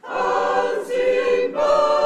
Als im Baum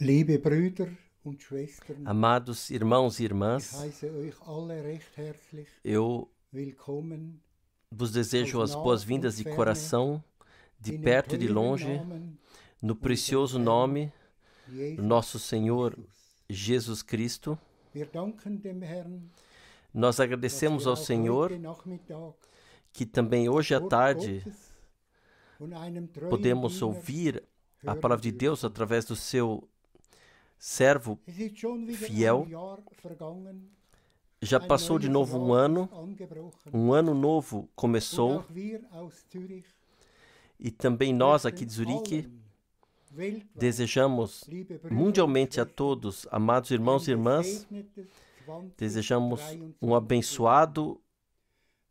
Liebe Brüder und Schwestern, Amados irmãos e ich irmãs, heiße euch alle recht herzlich eu willkommen vos desejo as boas-vindas de coração, de in dem perto e de teuren longe, Namen no precioso unseres nome Jesus do nosso Senhor Christus. Jesus Cristo. Wir danken dem Herrn, Nós dass agradecemos wir ao auch Senhor heute Nachmittag que também hoje à Wort tarde Gottes von einem treuen podemos Diener ouvir a hören palavra de Deus dürfen. através do seu servo. Es ist schon wieder fiel. ein Jahr vergangen, Já ein passou de neues novo Jahr um ano, ist angebrochen. um ano novo Und começou auch wir aus Zürich e também nós aqui möchten de Zurique allen weltweit, desejamos liebe Brüder mundialmente a und Schwestern, todos, amados irmãos e ein irmãs, gesegnetes desejamos 2023 um abençoado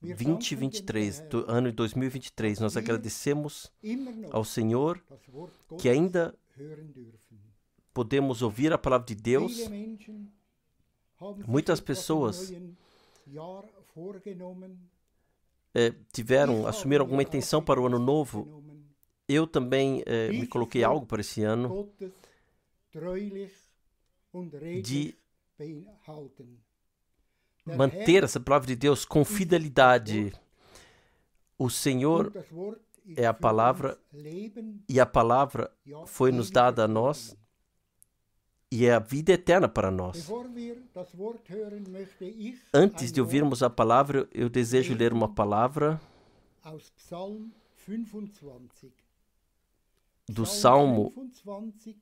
Wir danken dem 2023, Herrn, do ano de 2023. Nós agradecemos immer noch ao Senhor das Wort Gottes que ainda hören dürfen. podemos ouvir a palavra de Deus. Viele Menschen haben Muitas sich etwas im pessoas neuen Jahr vorgenommen. Assumiram alguma intenção para o ano novo. Eu também me coloquei algo para esse ano Gottes treulich und redlich de behalten. Der manter Herr essa palavra de Deus com fidelidade. O Senhor und das Wort ist é a für palavra uns Leben, e a palavra ja, foi nos ewiger dada a nós Frieden. e é a vida eterna para nós. Bevor wir das Wort hören, möchte ich Antes ein de ouvirmos a palavra, eu desejo ler uma palavra Wort aus Psalm 25. do Psalm Salmo 25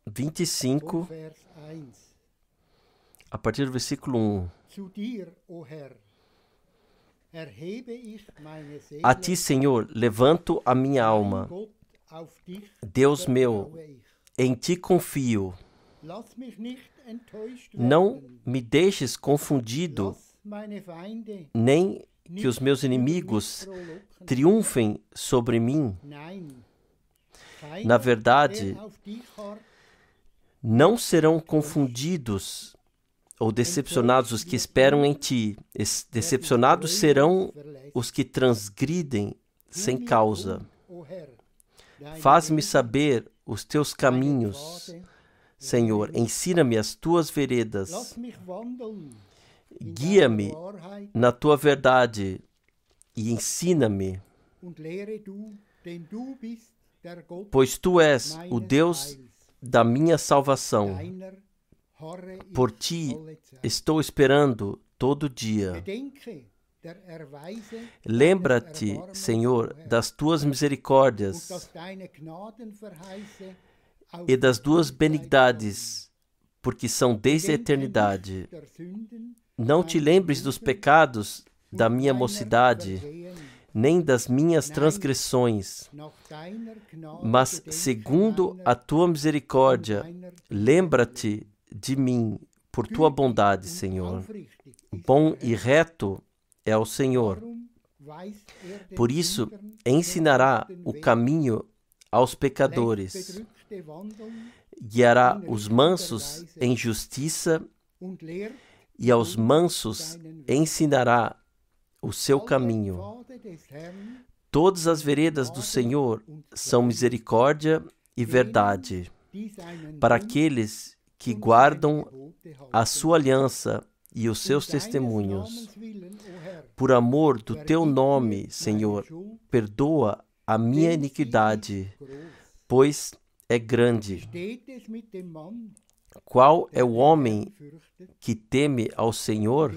25, und Vers 1. a partir do versículo 1. Zu dir, o Herr, erhebe ich meine Seele, A ti, Senhor, levanto a minha alma. Gott, auf dich Deus meu, vertraue ich. em ti confio. Lass mich nicht enttäuscht Não werden. me deixes confundido, Lass meine Feinde nem que os meus nicht über mich inimigos frohlocken. triunfem sobre mim. Nein. Na Keiner, verdade, der auf dich harrt, não serão confundidos ou decepcionados os que esperam em ti. Decepcionados serão os que transgridem sem causa. o Herr, deine Faz-me Wege, saber os teus deine caminhos, Pfade. Senhor. Ensina-me as tuas veredas. Lass mich wandeln in Guia-me deiner Wahrheit na tua verdade e ensina-me, und lehre du, denn du bist der Gott pois tu és o meines Deus Heils. da minha salvação. Deiner harre Por ich ti alle Zeit. estou esperando todo dia. Bedenke der Erweise Lembra-te, deines Erbarmens, Senhor, o Herr, das tuas und misericórdias dass deine Gnadenverheiße auf e das duas Ewigkeit benignidades, porque são desde a kommen. Gedenke eternidade. nicht der Sünden Não te meiner lembres dos Jugend pecados und da minha deiner mocidade, Vergehen. nem das minhas Nein. transgressões, Nach deiner Gnade mas gedenke segundo meiner a tua und misericórdia, deiner lembra-te de mim por tua bondade, und Senhor. aufrichtig ist Bom der e Herr. reto é o Senhor. Darum weist den Por isso, Sündern ensinará den o Weg, caminho aos lässt pecadores, Bedrückte wandeln guiará os mansos em justiça und lehrt e aos mansos ensinará o seu caminho. Todas as veredas do Senhor são misericórdia e verdade para aqueles que guardam a sua aliança e os seus testemunhos. Por amor do teu nome, Senhor, perdoa a minha iniquidade, pois é grande. Qual é o homem que teme ao Senhor?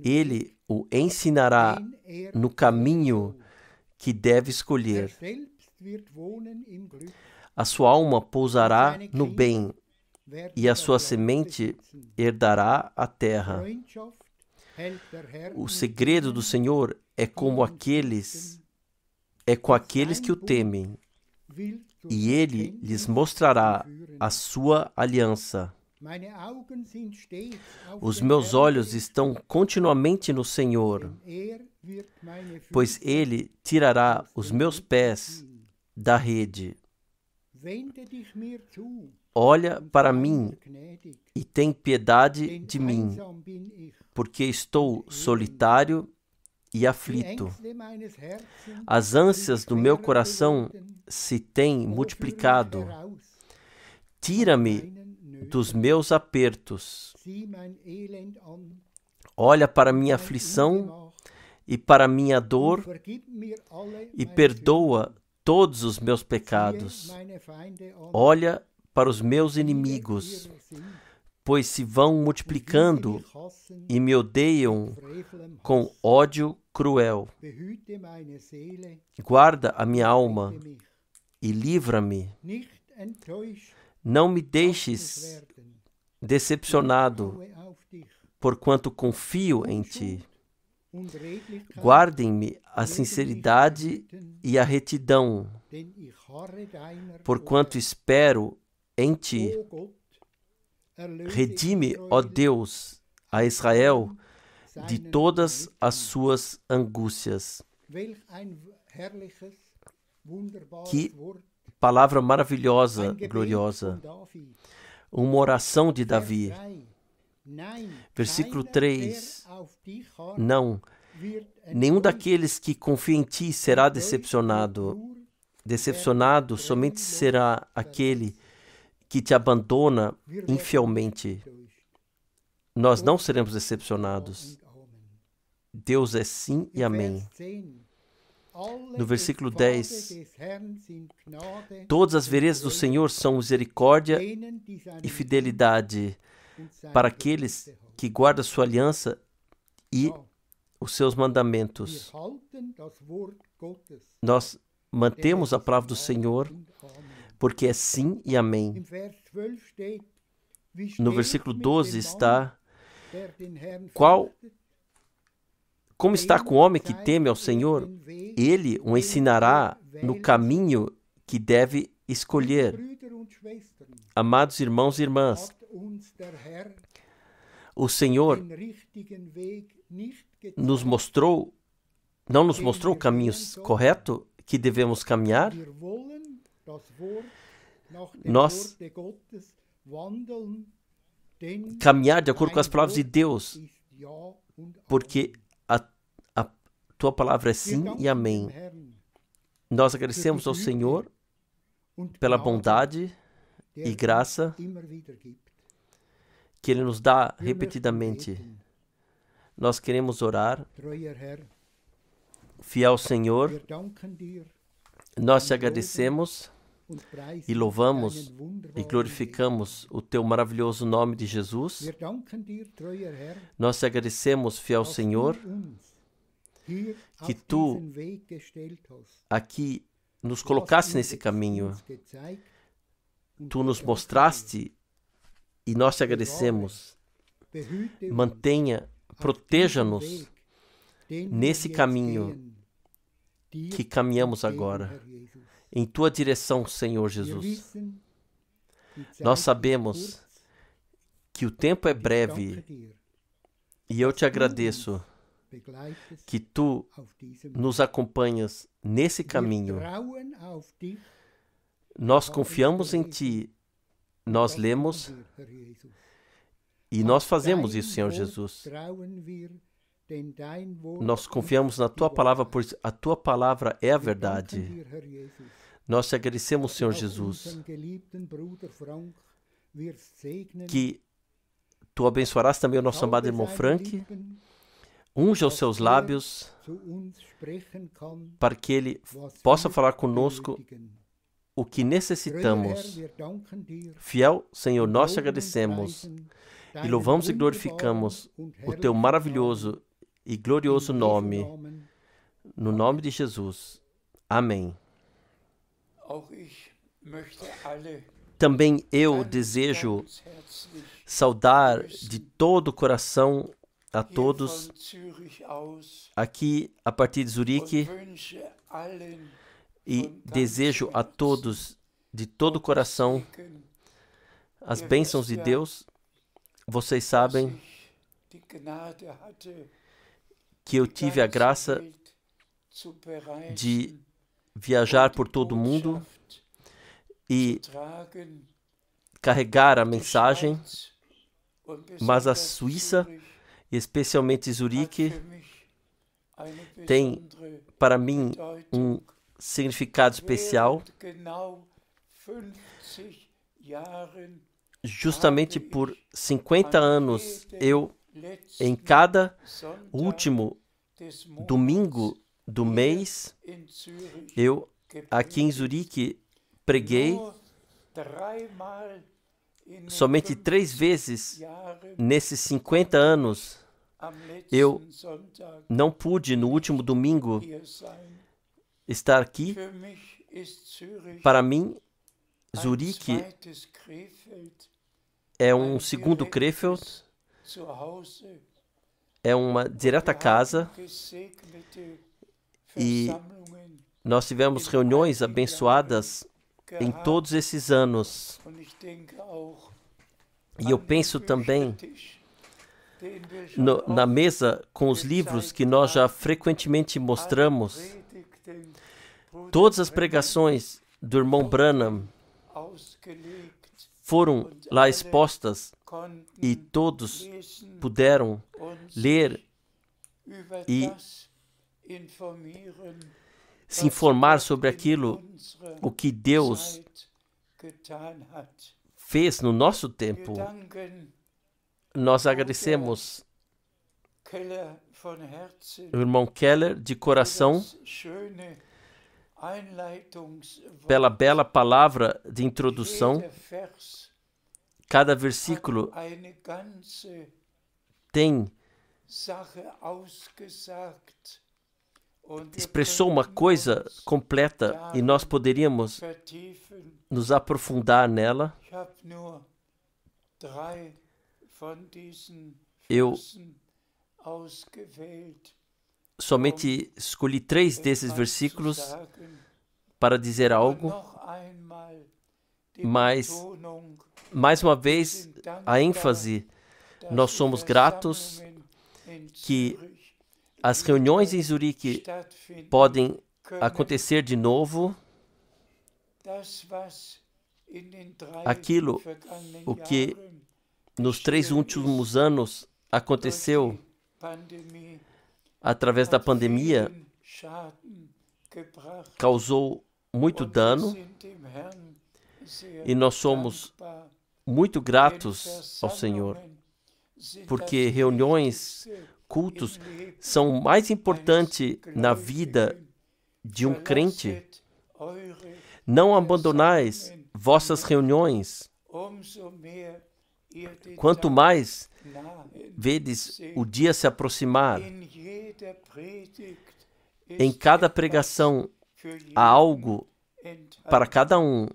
Ele o ensinará no caminho que deve escolher. A sua alma pousará no bem, e a sua semente herdará a terra. O segredo do Senhor é com aqueles que o temem, e ele lhes mostrará a sua aliança. Os meus olhos estão continuamente no Senhor, pois ele tirará os meus pés da rede. Olha para mim e tem piedade de mim, porque estou solitário e aflito. As ânsias do meu coração se têm multiplicado. Tira-me dos meus apertos. Olha para minha aflição e para minha dor e perdoa todos os meus pecados. Olha para os meus inimigos, pois se vão multiplicando e me odeiam com ódio cruel. Guarda a minha alma e livra-me. Não me deixes decepcionado, porquanto confio em ti. Guardem-me a sinceridade e a retidão, porquanto espero em ti. Redime, ó Deus, a Israel de todas as suas angústias. Que palavra maravilhosa, gloriosa. Uma oração de Davi. Versículo 3. Não, nenhum daqueles que confia em ti será decepcionado. Decepcionado somente será aquele que te abandona infielmente. Nós não seremos decepcionados. Deus é sim e amém. No versículo 10, todas as veredas do Senhor são misericórdia e fidelidade para aqueles que guardam sua aliança e os seus mandamentos. Nós mantemos a palavra do Senhor, porque é sim e amém. No versículo 12 está: como está com o homem que teme ao Senhor? Ele o ensinará no caminho que deve escolher. Amados irmãos e irmãs, o Senhor não nos mostrou o caminho correto que devemos caminhar? Nós caminhar de acordo com as palavras de Deus, porque a tua palavra é sim e amém. Nós agradecemos ao Senhor pela bondade e graça que Ele nos dá repetidamente. Nós queremos orar. Fiel Senhor, nós te agradecemos e louvamos e glorificamos o teu maravilhoso nome de Jesus. Nós te agradecemos, fiel Senhor, que tu aqui nos colocaste nesse caminho. Tu nos mostraste e nós te agradecemos. Mantenha, proteja-nos nesse caminho que caminhamos agora, em tua direção, Senhor Jesus. Nós sabemos que o tempo é breve e eu te agradeço que tu nos acompanhas nesse caminho. Nós confiamos em ti, nós lemos e nós fazemos isso, Senhor Jesus. denn dein Wort Nós confiamos na Tua palavra, pois a Tua palavra é a verdade. dir, Herr Jesus, Nós te agradecemos, Senhor auch Jesus, unseren geliebten Bruder Frank wirst segnen, que Tu abençoarás também o nosso amado irmão seine Frank, Lippen, unja os seus lábios zu uns sprechen kann, para que ele was possa wir falar conosco benötigen. o que Treuer necessitamos. Herr, wir danken dir, Fiel Senhor, nós te loben und agradecemos preisen e deinen louvamos e wunderbaren glorificamos und o Teu herrlichen maravilhoso e glorioso Namen. In nome, Jesu Namen. no nome de Jesus. Amém. Auch ich möchte alle Também eu ganz, desejo ganz herzlich saudar de todo o coração a hier todos von Zürich aus aqui a partir de und Zurique wünsche allen e von desejo a ganzem todos de todo o coração Segen, as bênçãos de Deus. Vocês sabem dass ich die Gnade hatte, que eu die tive a ganze graça Welt zu bereisen de viajar und por die todo o mundo Botschaft e zu tragen. carregar a Die mensagem, Schweiz und mas a besonders Suíça, Zürich e especialmente hat Zurique, für mich eine tem besondere para mim Bedeutung. significado especial, Während genau 50 Jahren justamente por 50 anos eu, letzten em cada Sonntag último des Monats domingo do mês, in Zürich eu aqui em gepredigt. Zurique preguei Nur dreimal in den somente 3 50 vezes. Jahren Nesses 50 anos, am eu letzten Sonntag não pude no último domingo hier sein. estar aqui. Für mich ist Zürich Para mim, ein Zurique zweites Krefeld, é ein segundo Krefeld, direktes Zuhause. é uma direta Wir casa. haben gesegnete E Versammlungen nós tivemos reuniões abençoadas em gehabt. todos esses anos. Und ich denke auch E eu an den penso também Büchertisch, den wir schon na oft mesa com os livros que nós já frequentemente mostramos. alle Predigten Bruder Todas as Brennan pregações do irmão Branham ausgelegt foram lá expostas konnten e todos lesen puderam und ler sich über e das informieren, se informar was sobre Gott in aquilo unserer o que Deus Zeit getan hat. fez no nosso Wir tempo. danken Nós agradecemos Keller von Herzen o irmão Keller de für coração das schöne Einleitungswort. pela bela palavra de introdução. Jeder Vers Cada hat versículo eine ganze tem Sache ausgesagt und wir expressou uma könnten coisa uns completa e nós poderíamos vertiefen. nos aprofundar nela. Ich habe nur 3 von diesen Eu Versen ausgewählt, somente escolhi 3 desses etwas versículos zu sagen. para dizer Und algo, noch einmal die mas Betonung, mais uma wir vez sind a dankbar, ênfase, dass nós die somos gratos Versammlungen in que Zürich as reuniões em Zurique stattfinden podem können. acontecer de novo. Das, was in den 3 Aquilo, vergangenen o que Jahren nos 3 últimos anos aconteceu durch die Pandemie através da hat pandemia, vielen Schaden gebracht. causou muito Und wir dano sind dem Herrn sehr e nós somos dankbar, muito denn gratos ao Senhor, Versammlungen sind porque das reuniões, Wichtigste cultos im Leben são mais importantes eines na vida Gläubigen. de crente. Verlasset eure Não abandonais vossas reuniões, umso mehr ihr den quanto Tag mais nahen vedes seht. o dia se aproximar. In jeder Predigt Em ist cada etwas pregação für jeden há algo para enthalten. cada um.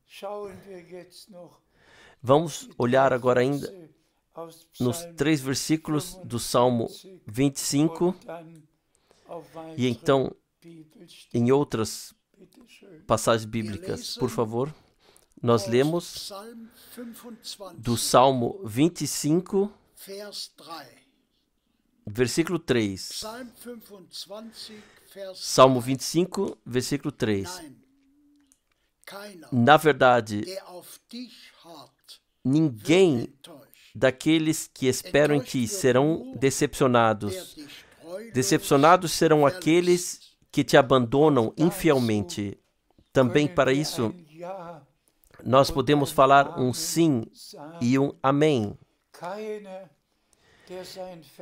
Schauen wir jetzt noch Vamos die olhar 3 agora ainda Verse aus nos Psalm 3 versículos do Salmo 25 und dann auf e weitere então Bibelstellen. em outras Bitte schön. passagens bíblicas. Por favor, nós lemos Psalm 25, do Salmo 25, Vers 3. versículo 3. Psalm 25, Vers Salmo 3. 25, versículo 3. Nein, keiner, Na verdade, der auf dich harrt, ninguém enttäuscht. daqueles que esperam em ti serão decepcionados. Decepcionados serão aqueles que te abandonam infielmente. Também para isso, nós podemos falar um sim e um amém.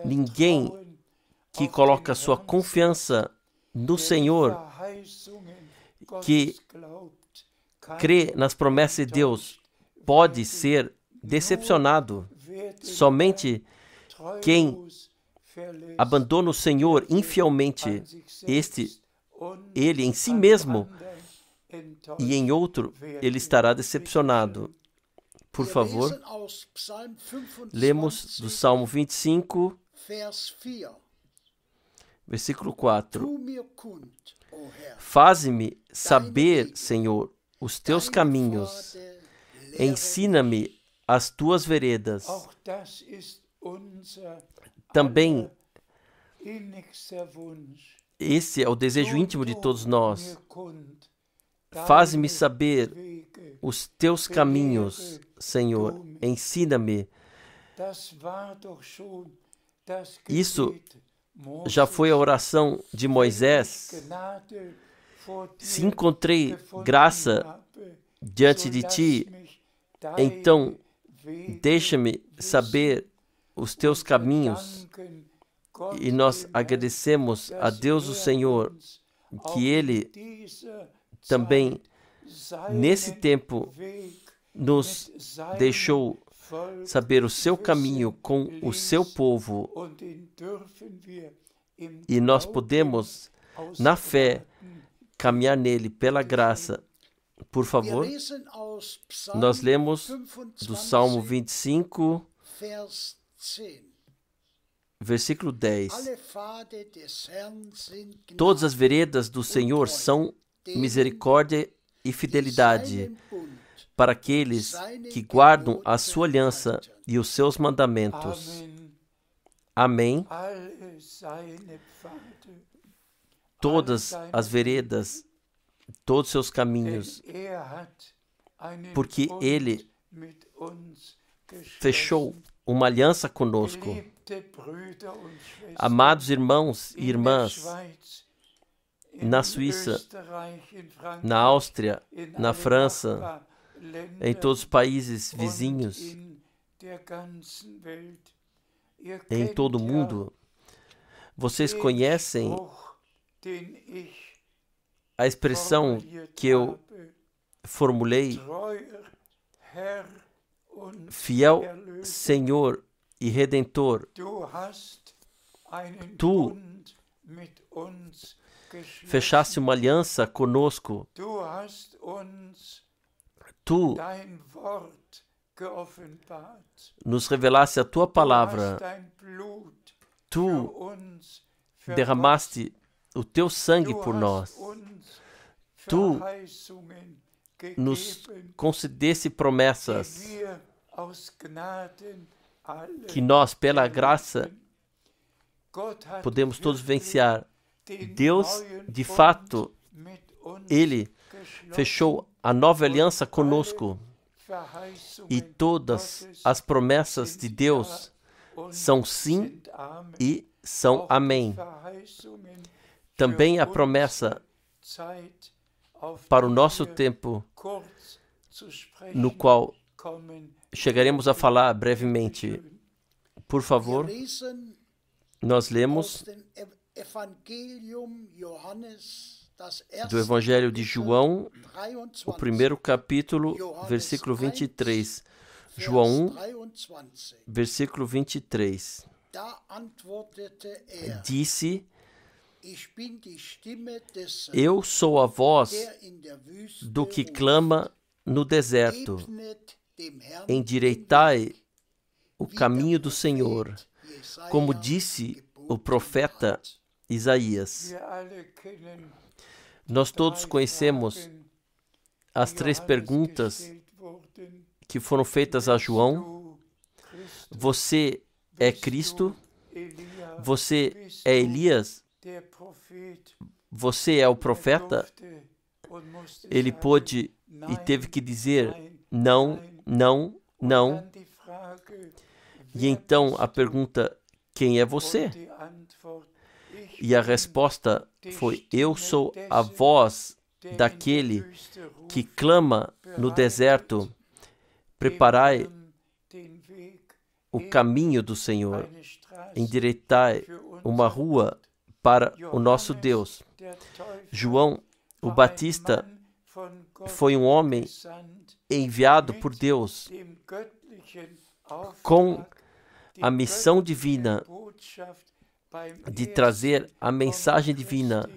Ninguém que coloca sua confiança no Senhor, que crê nas promessas de Deus, pode ser decepcionado. Somente quem abandona o Senhor infielmente, ele em si mesmo e em outro, ele estará decepcionado. Por favor, lemos do Salmo 25, versículo 4. Faze-me saber, Senhor, os teus caminhos. Ensina-me as tuas veredas. Também, esse é o desejo íntimo de todos nós. Faze-me saber os teus caminhos, Senhor. Ensina-me. Isso já foi a oração de Moisés. Se encontrei graça diante de ti, então deixa-me saber os teus caminhos. E nós agradecemos a Deus o Senhor, que Ele também, nesse tempo, nos deixou saber o seu caminho com o seu povo. E nós podemos, na fé, caminhar nele pela graça. Por favor, nós lemos do Salmo 25, versículo 10. Todas as veredas do Senhor são misericórdia e fidelidade para aqueles que guardam a sua aliança e os seus mandamentos. Amém. Todas as veredas, todos os seus caminhos, porque Ele fechou uma aliança conosco. Amados irmãos e irmãs, na Suíça, na Áustria, na França, em todos os países vizinhos, em todo o mundo, vocês conhecem a expressão que eu formulei: fiel Senhor e Redentor, tu fechaste uma aliança conosco, tu nos revelaste a tua palavra, tu derramaste o teu sangue por nós, tu nos concedeste promessas que nós, pela graça, podemos todos vencer. Deus, de fato, Ele fechou a nova aliança conosco, e todas as promessas de Deus são sim e são amém. Também a promessa para o nosso tempo, no qual chegaremos a falar brevemente. Por favor, nós lemos do Evangelho de João, o primeiro capítulo, versículo 23. João 1, versículo 23. Disse: eu sou a voz do que clama no deserto. Endireitai o caminho do Senhor, como disse o profeta Isaías. Nós todos conhecemos as 3 perguntas que foram feitas a João. Você é Cristo? Você é Elias? Você é o profeta? Ele pôde e teve que dizer não, não, não. E então a pergunta, quem é você? Die Antwort, ich E a resposta foi, eu sou a voz der daquele in der Wüste ruft, que clama no deserto, preparai den Weg, o caminho do Senhor, eine Straße endireitai für uns. uma rua para o nosso Deus. Der Täufer João, o war ein Batista, Mann von Gott foi um homem gesandt, enviado por Deus dem göttlichen com Auftrag, die a missão göttliche divina Botschaft beim de trazer a mensagem divina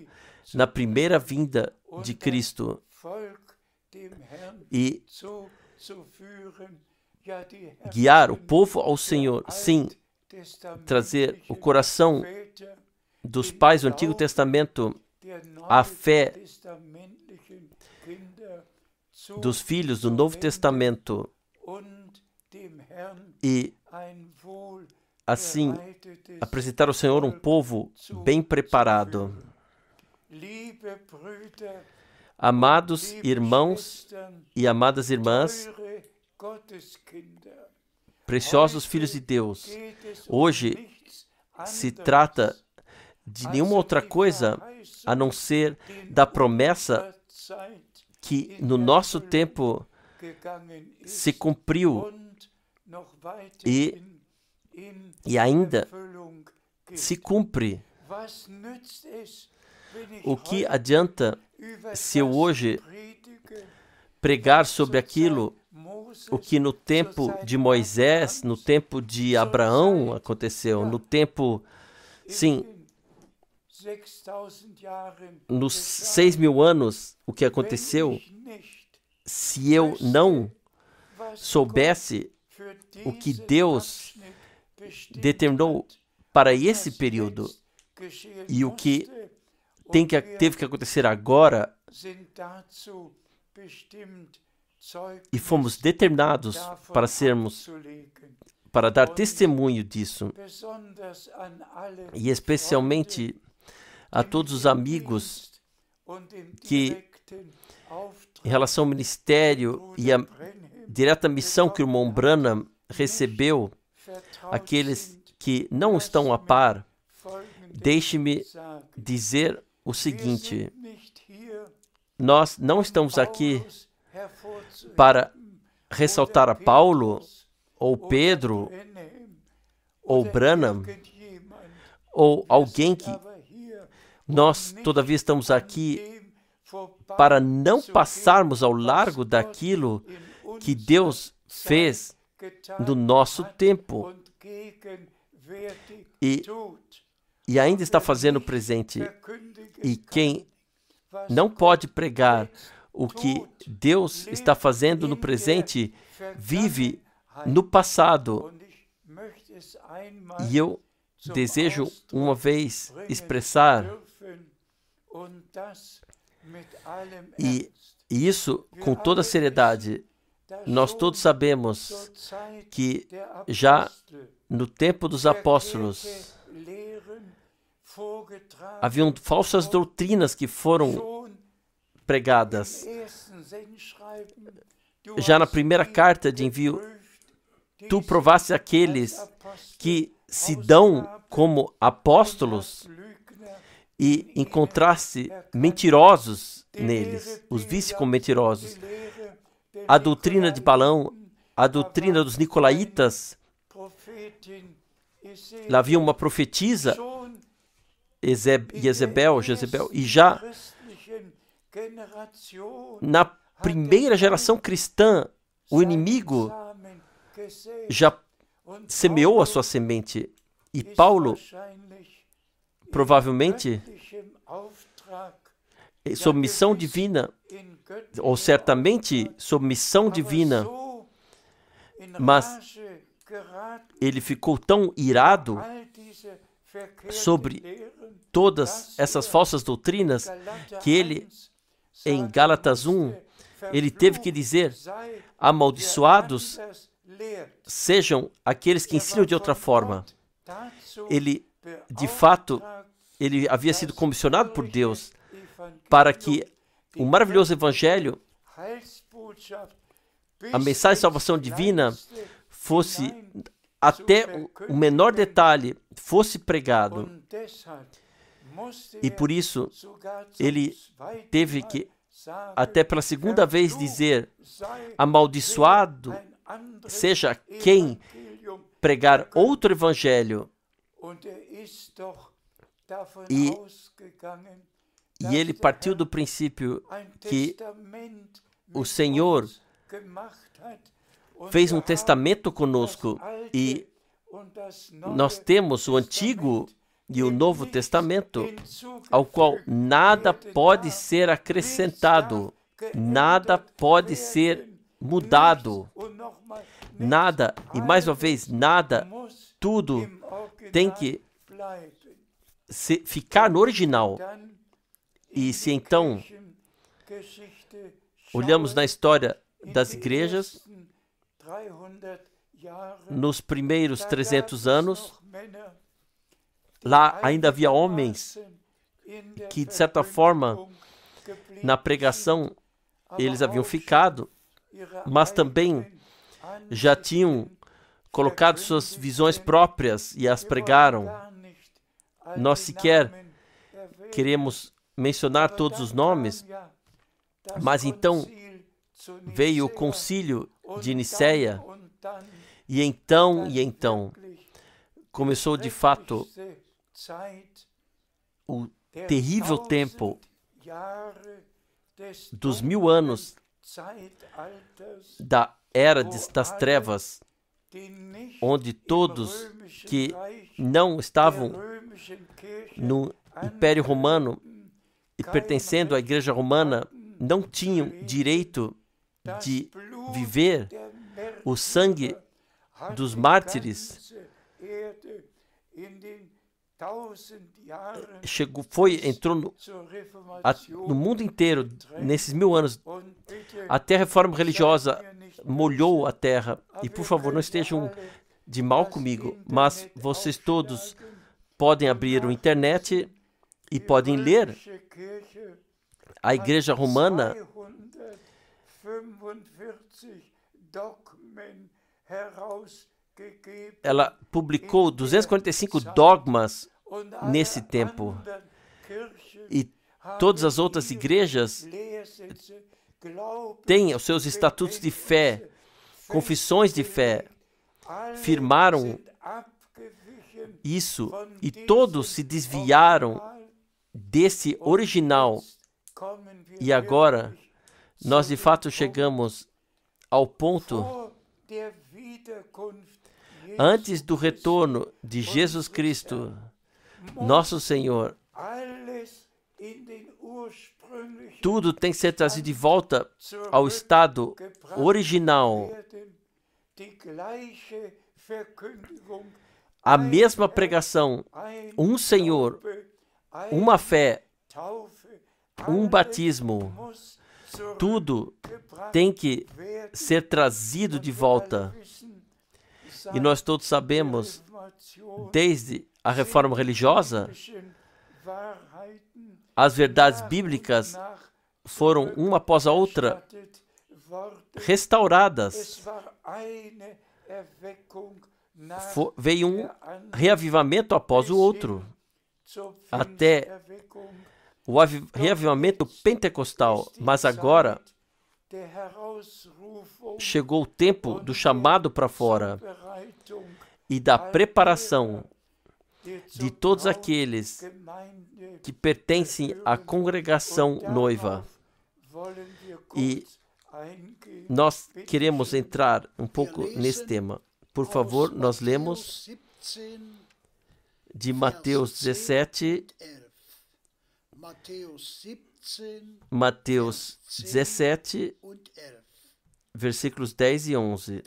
na primeira vinda de Cristo Volk dem Herrn e zuzuführen, ja, die guiar o Herzen povo ao der Senhor. Sim, alttestamentlichen trazer o coração Väter, dos pais do Antigo Testamento, der a fé neutestamentlichen Kinder zu dos filhos do Novo Testamento und dem Herrn e ein assim wohlbereitetes apresentar ao Senhor um povo bem preparado. Liebe Brüder, Amados liebe irmãos Schwestern, e amadas irmãs, teure Gotteskinder, preciosos filhos de Deus, geht es hoje nichts se anderes trata de nenhuma outra coisa a não ser da promessa que no nosso tempo se cumpriu e ainda se cumpre. O que adianta se eu hoje pregar sobre aquilo o que no tempo de Moisés, no tempo de Abraão aconteceu, no tempo, sim, nos 6.000 anos, o que aconteceu, se eu não soubesse o que Deus determinou para esse período e o que teve que acontecer agora, e fomos determinados para dar testemunho disso, e especialmente a todos os amigos que, em relação ao ministério e à direta missão que o irmão Branham recebeu, aqueles que não estão a par, deixe-me dizer o seguinte: nós não estamos aqui para ressaltar a Paulo, ou Pedro, ou Branham, ou alguém que... Nós, todavia, estamos aqui para não passarmos ao largo daquilo que Deus fez no nosso tempo e ainda está fazendo presente. E quem não pode pregar o que Deus está fazendo no presente, vive no passado. E eu desejo uma vez expressar, e isso com toda seriedade, nós todos sabemos que já no tempo dos apóstolos haviam falsas doutrinas que foram pregadas. Já na primeira carta de envio, tu provaste aqueles que se dão como apóstolos e encontraste mentirosos neles, os viste como mentirosos. A doutrina de Balaão, a doutrina dos nicolaítas, lá havia uma profetisa, Jezebel, e já na primeira geração cristã, o inimigo já semeou a sua semente. E Paulo, provavelmente, sob missão divina, ou certamente sob missão divina, mas ele ficou tão irado sobre todas essas falsas doutrinas que ele, em Gálatas 1, ele teve que dizer: amaldiçoados sejam aqueles que ensinam de outra forma. Ele, de fato, ele havia sido comissionado por Deus para que o maravilhoso evangelho, a mensagem de salvação divina, fosse até o menor detalhe fosse pregado. E por isso, ele teve que, até pela segunda vez, dizer: amaldiçoado seja quem pregar outro evangelho. E ele partiu do princípio que o Senhor fez um testamento conosco e nós temos o Antigo e o Novo Testamento, ao qual nada pode ser acrescentado, nada pode ser mudado, nada, e mais uma vez, nada, tudo tem que ficar no original. E se então olhamos na história das igrejas, nos primeiros 300 anos, lá ainda havia homens que, de certa forma, na pregação, eles haviam ficado, mas também já tinham colocado suas visões próprias e as pregaram. Nós sequer queremos mencionar todos os nomes, mas então veio o concílio de Nicéia, e então começou de fato o terrível tempo dos 1000 anos da era das trevas, onde todos que não estavam no Império Romano e pertencendo à Igreja Romana não tinham direito de viver o sangue dos mártires. Entrou no mundo inteiro, nesses 1000 anos, até a reforma religiosa molhou a terra. E, por favor, não estejam de mal comigo, mas vocês todos podem abrir a internet e podem ler. A Igreja Romana, ela publicou 245 dogmas nesse tempo. E todas as outras igrejas têm os seus estatutos de fé, confissões de fé, firmaram isso, e todos se desviaram desse original. E agora, nós de fato chegamos ao ponto, antes do retorno de Jesus Cristo, nosso Senhor, tudo tem que ser trazido de volta ao estado original. A mesma pregação, um Senhor, uma fé, um batismo, tudo tem que ser trazido de volta. E nós todos sabemos, desde a reforma religiosa, as verdades bíblicas foram uma após a outra restauradas. Veio um reavivamento após o outro, até o reavivamento pentecostal. Mas agora chegou o tempo do chamado para fora e da preparação de todos aqueles que pertencem à congregação noiva. E nós queremos entrar um pouco nesse tema. Por favor, nós lemos de Mateus 17, Mateus 17, versículos 10 e 11.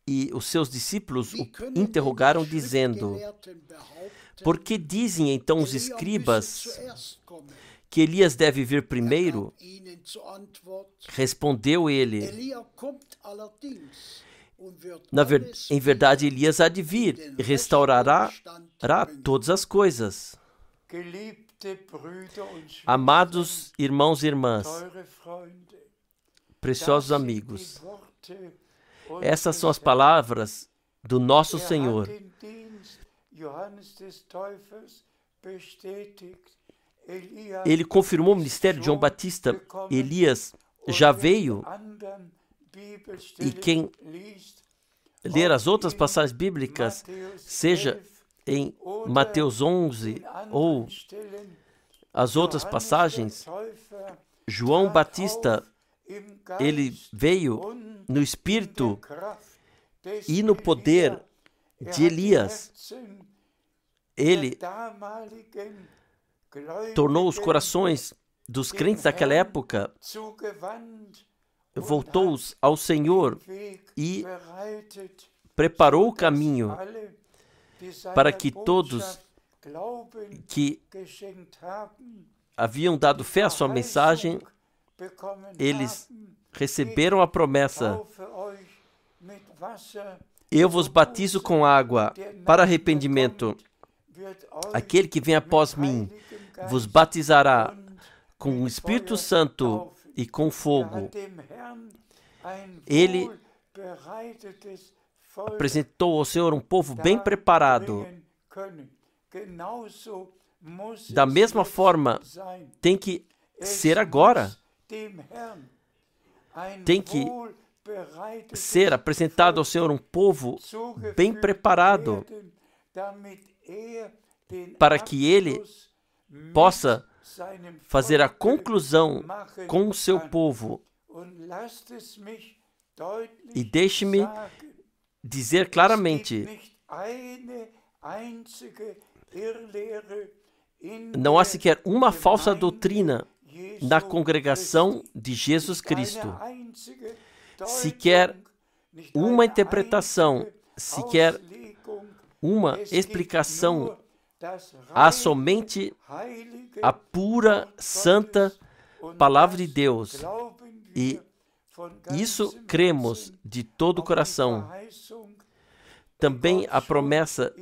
E os seus discípulos o interrogaram, dizendo: por que dizem então os escribas que Elias deve vir primeiro? Respondeu ele: em verdade, Elias há de vir e restaurará todas as coisas. Amados irmãos e irmãs, preciosos amigos, Essas são as palavras do nosso Senhor. Ele confirmou o ministério de João Batista. Elias já veio, e quem ler as outras passagens bíblicas, seja em Mateus 11 ou as outras passagens, João Batista, ele veio no espírito e no poder de Elias. Ele tornou os corações dos crentes daquela época, voltou-os ao Senhor e preparou o caminho para que todos que haviam dado fé à sua mensagem, eles receberam a promessa: eu vos batizo com água para arrependimento. Aquele que vem após mim vos batizará com o Espírito Santo e com fogo. Ele apresentou ao Senhor um povo bem preparado. Da mesma forma, tem que ser agora. Tem que ser apresentado ao Senhor um povo bem preparado, para que Ele possa fazer a conclusão com o seu povo. E deixe-me dizer claramente: não há sequer uma falsa doutrina na congregação de Jesus Cristo, sequer uma interpretação, sequer uma explicação. Há somente a pura, santa palavra de Deus. E isso cremos de todo o coração. Também a promessa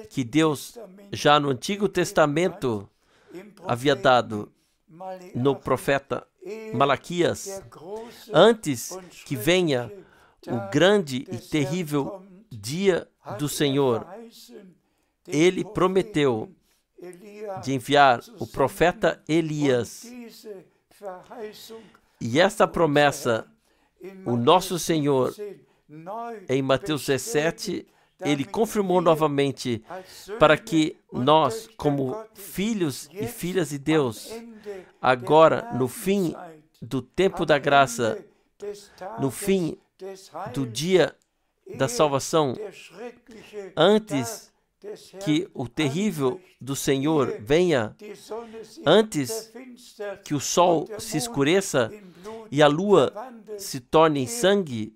que Deus, já no Antigo Testamento, havia dado no profeta Malaquias, antes que venha o grande e terrível dia do Senhor. Ele prometeu de enviar o profeta Elias. E esta promessa, o nosso Senhor, em Mateus 17, ele confirmou novamente, para que nós, como filhos e filhas de Deus, agora, no fim do tempo da graça, no fim do dia da salvação, antes que o terrível do Senhor venha, antes que o sol se escureça e a lua se torne em sangue,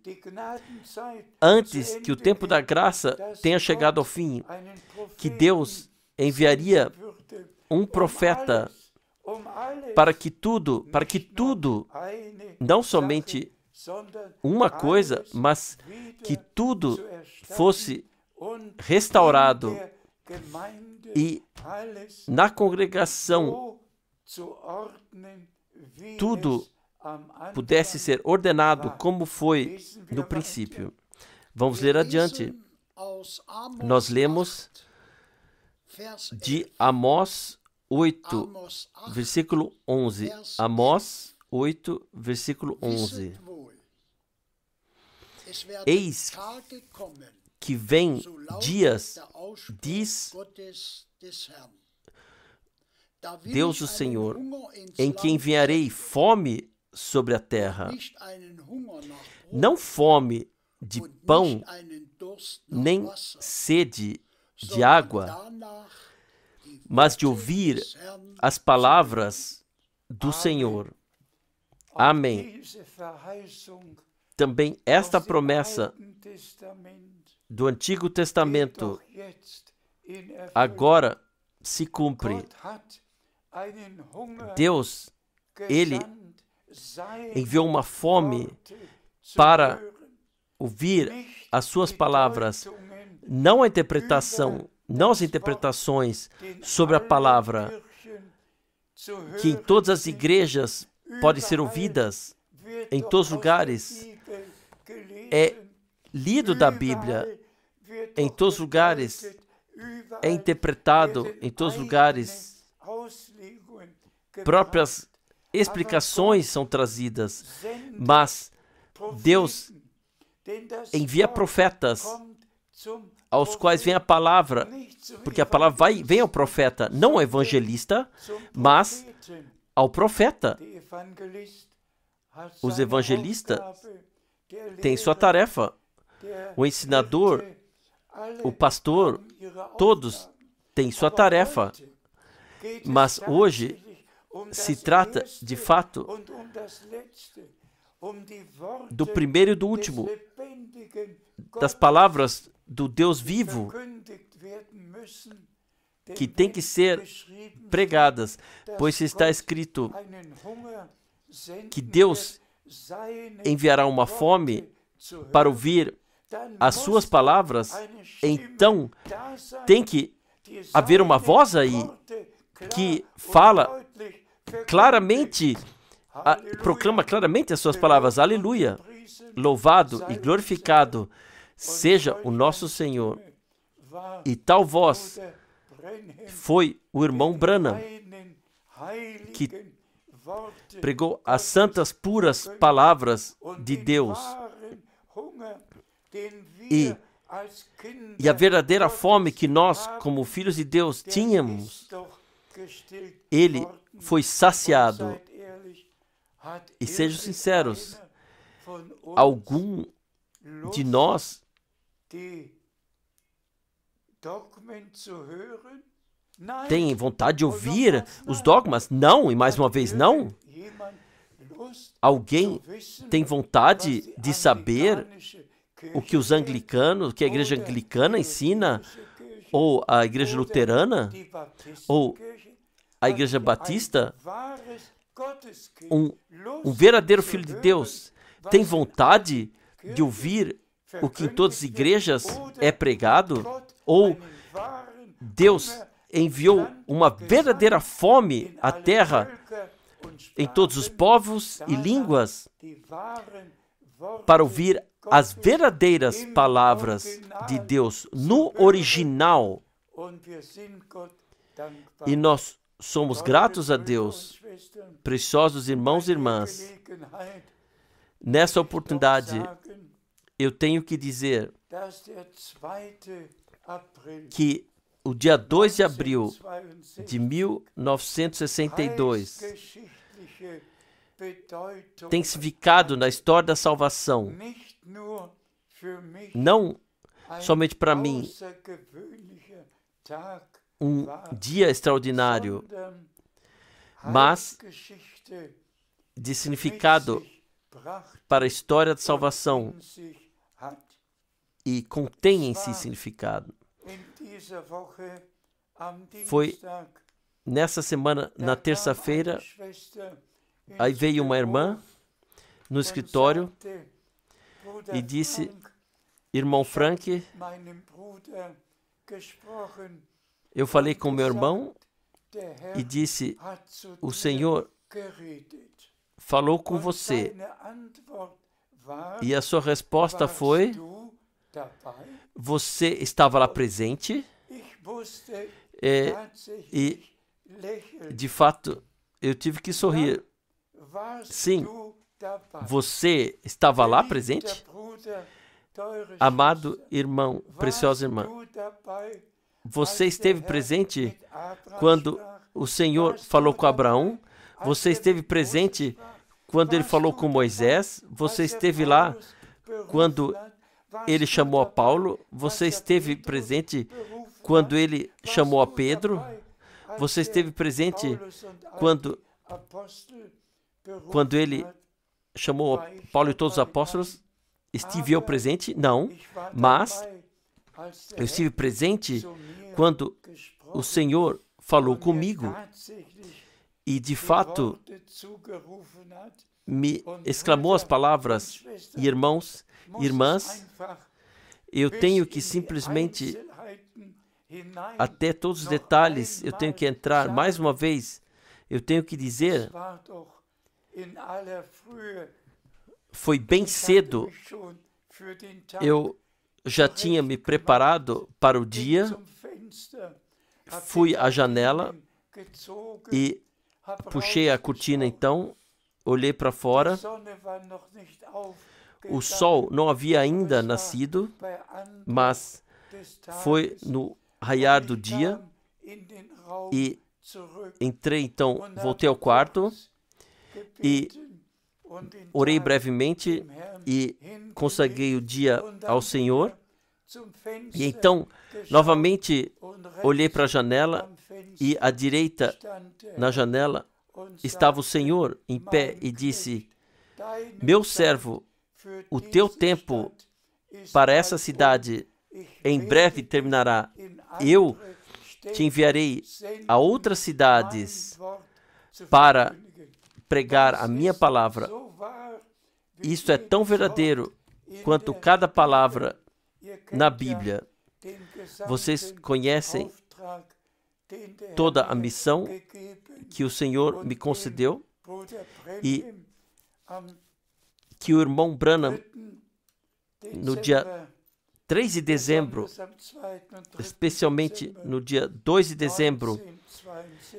antes que o tempo da graça tenha chegado ao fim, que Deus enviaria um profeta para que tudo, não somente uma coisa, mas que tudo fosse restaurado e na congregação tudo pudesse ser ordenado como foi no princípio. Vamos ler adiante. Nós lemos de Amós 8, versículo 11. Amós 8, versículo 11. Eis que vem dias, diz Deus o Senhor, em que enviarei fome sobre a terra, não fome de pão, nem sede de água, mas de ouvir as palavras do Senhor. Amém. Também esta promessa do Antigo Testamento agora se cumpre. Deus, Ele enviou uma fome para ouvir as suas palavras, não a interpretação, não as interpretações sobre a palavra, que em todas as igrejas podem ser ouvidas, em todos os lugares. É lido da Bíblia em todos os lugares, é interpretado em todos os lugares, próprias explicações são trazidas, mas Deus envia profetas aos quais vem a palavra, porque a palavra vem ao profeta, não ao evangelista, mas ao profeta. Os evangelistas têm sua tarefa. O ensinador, o pastor, todos têm sua tarefa. Mas hoje se trata, de fato, do primeiro e do último, das palavras do Deus vivo, que tem que ser pregadas, pois está escrito que Deus enviará uma fome para ouvir as suas palavras. Então tem que haver uma voz aí que fala claramente, proclama claramente as suas palavras. Aleluia! Louvado e glorificado seja o nosso Senhor. E tal voz foi o irmão Branham, que pregou as santas, puras palavras de Deus. E a verdadeira fome que nós, como filhos de Deus, tínhamos, ele foi saciado. E sejam sinceros, algum de nós tem vontade de ouvir os dogmas? Não, e mais uma vez não. Alguém tem vontade de saber o que os anglicanos, o que a igreja anglicana ensina, ou a igreja luterana, ou a igreja batista? Um verdadeiro filho de Deus tem vontade de ouvir o que em todas as igrejas é pregado? Ou Deus enviou uma verdadeira fome à terra em todos os povos e línguas para ouvir as verdadeiras palavras de Deus no original? E nós somos gratos a Deus, preciosos irmãos e irmãs. Nessa oportunidade, eu tenho que dizer que o dia 2 de abril de 1962 tem significado na história da salvação, não somente para mim, um dia extraordinário, mas de significado para a história da salvação, e contém em si significado. Foi nessa semana, na terça-feira, aí veio uma irmã no escritório e disse: irmão Frank, eu falei com meu irmão e disse: o Senhor falou com você. E a sua resposta foi: você estava lá presente? E, de fato, eu tive que sorrir. Sim, você estava lá presente? Amado irmão, preciosa irmã, você esteve presente quando o Senhor falou com Abraão? Você esteve presente quando ele falou com Moisés? Você esteve lá quando ele chamou a Paulo? Você esteve presente quando ele chamou a Pedro? Você esteve presente quando ele chamou a Paulo e todos os apóstolos? Estive eu presente? Não. Mas eu estive presente quando o Senhor falou comigo e, de fato, me exclamou as palavras: irmãos, irmãs, eu tenho que simplesmente, até todos os detalhes, eu tenho que entrar mais uma vez, eu tenho que dizer, foi bem cedo eu já tinha me preparado para o dia, fui à janela e puxei a cortina então, olhei para fora. O sol não havia ainda nascido, mas foi no raiar do dia e entrei então, voltei ao quarto e orei brevemente e consagrei o dia ao Senhor. E então, novamente, olhei para a janela e à direita, na janela, estava o Senhor em pé e disse: meu servo, o teu tempo para essa cidade em breve terminará. Eu te enviarei a outras cidades para pregar a minha palavra. Isso é tão verdadeiro quanto cada palavra na Bíblia. Vocês conhecem toda a missão que o Senhor me concedeu e que o irmão Branham, no dia 3 de dezembro, especialmente no dia 2 de dezembro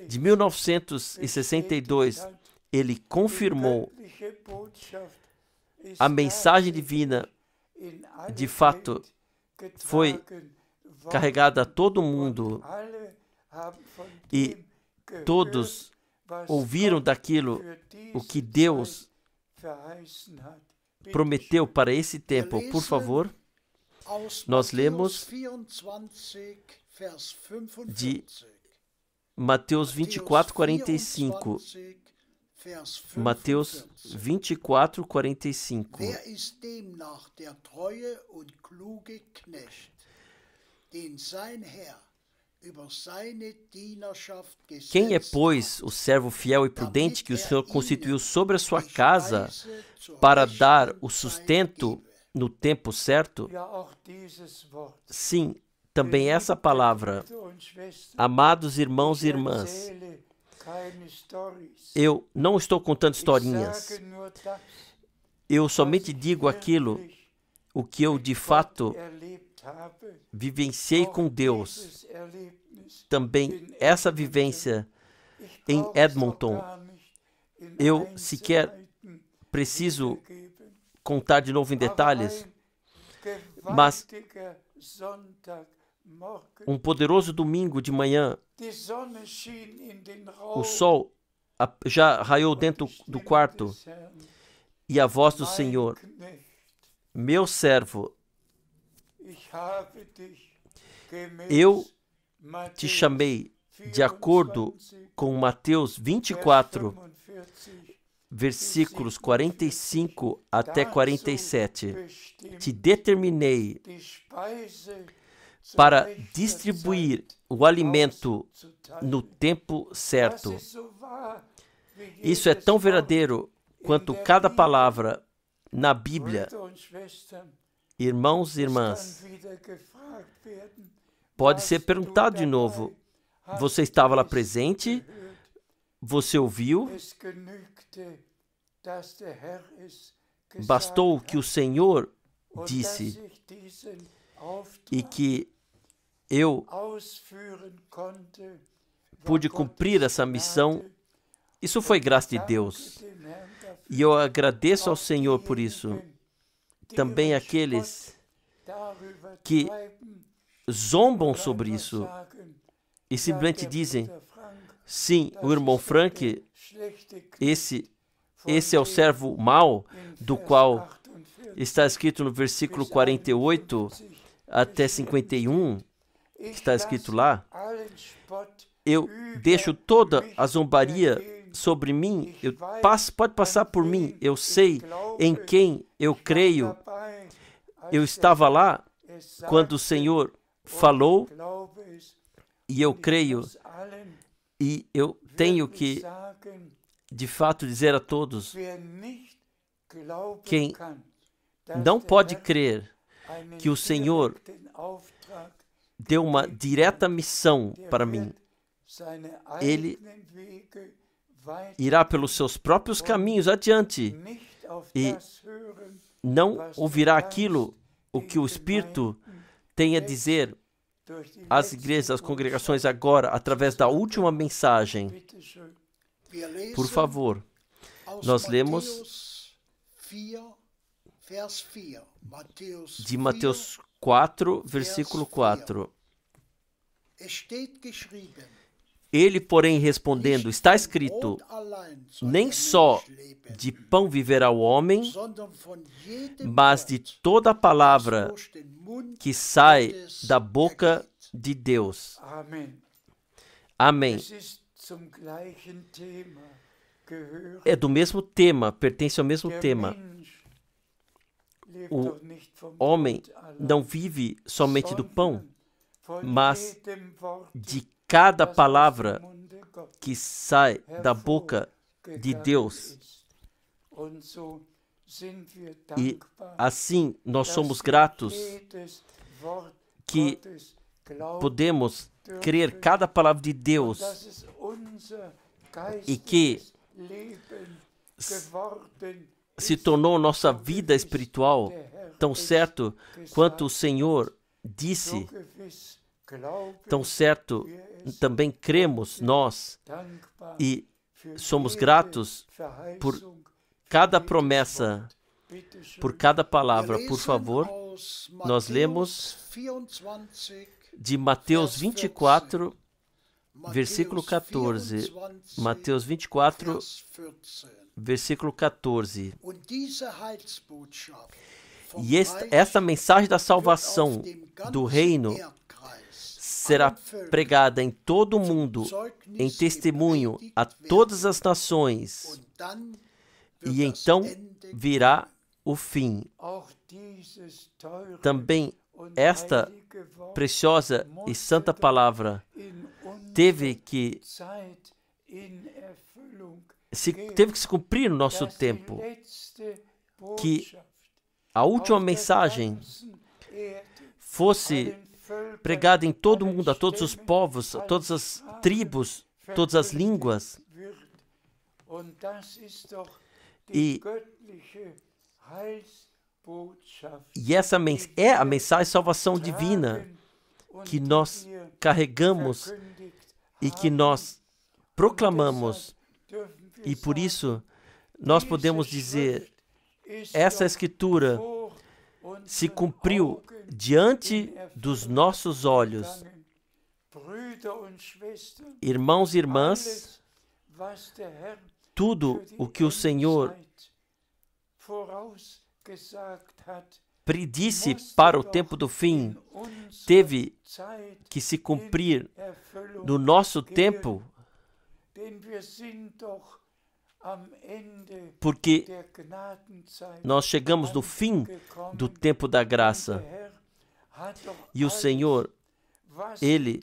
de 1962, ele confirmou a mensagem divina, de fato, foi carregada a todo mundo e todos ouviram daquilo o que Deus prometeu para esse tempo. Por favor, nós lemos de Mateus 24, 45. Mateus 24, 45. Quem é, pois, o servo fiel e prudente que o Senhor constituiu sobre a sua casa para dar o sustento no tempo certo? Sim, também essa palavra. Amados irmãos e irmãs, eu não estou contando historinhas. Eu somente digo aquilo, o que eu de fato vivenciei com Deus. Também essa vivência em Edmonton. Eu sequer preciso contar de novo em detalhes, mas um poderoso domingo de manhã, o sol já raiou dentro do quarto e a voz do Senhor: meu servo, eu te chamei de acordo com Mateus 24, versículos 45 até 47. Te determinei para distribuir o alimento no tempo certo. Isso é tão verdadeiro quanto cada palavra na Bíblia. Irmãos e irmãs, pode ser perguntado de novo: você estava lá presente? Você ouviu? Bastou que o Senhor disse e que eu pude cumprir essa missão. Isso foi graça de Deus. E eu agradeço ao Senhor por isso. Também aqueles que zombam sobre isso e simplesmente dizem: sim, o irmão Frank, esse é o servo mau, do qual está escrito no versículo 48 até 51, está escrito lá. Eu deixo toda a zombaria sobre mim, pode passar por mim, eu sei em quem eu creio. Eu estava lá quando o Senhor falou e eu creio, e eu tenho que de fato dizer a todos: quem não pode crer que o Senhor deu uma direta missão para mim, ele irá pelos seus próprios caminhos adiante e não ouvirá aquilo o que o Espírito tem a dizer às igrejas, às congregações agora, através da última mensagem. Por favor, nós lemos de Mateus 4, versículo 4. Ele, porém, respondendo, está escrito, nem só de pão viverá o homem, mas de toda a palavra que sai da boca de Deus. Amém. É do mesmo tema, pertence ao mesmo tema. O homem não vive somente do pão, mas de cada palavra que sai da boca de Deus. E assim nós somos gratos que podemos crer cada palavra de Deus e que se tornou nossa vida espiritual tão certo quanto o Senhor disse. Tão certo também cremos nós e somos gratos por cada promessa, por cada palavra. Por favor, nós lemos de Mateus 24, versículo 14. Mateus 24, versículo 14. E esta mensagem da salvação do reino será pregada em todo o mundo, em testemunho a todas as nações, e então virá o fim. Também esta preciosa e santa palavra teve que se cumprir no nosso tempo, que a última mensagem fosse pregada em todo o mundo, a todos os povos, a todas as tribos, todas as línguas. E essa é a mensagem de salvação divina que nós carregamos e que nós proclamamos. E por isso nós podemos dizer, essa escritura se cumpriu diante dos nossos olhos. Irmãos e irmãs, tudo o que o Senhor predisse para o tempo do fim teve que se cumprir no nosso tempo, porque nós chegamos no fim do tempo da graça. E o Senhor, Ele,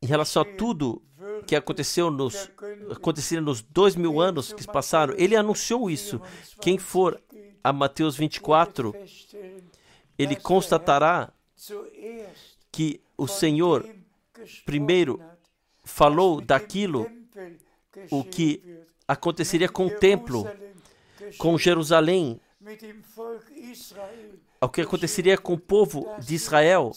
em relação a tudo que aconteceu nos 2000 anos que passaram, Ele anunciou isso. Quem for a Mateus 24, ele constatará que o Senhor primeiro falou daquilo o que aconteceria com o templo, com Jerusalém, o que aconteceria com o povo de Israel,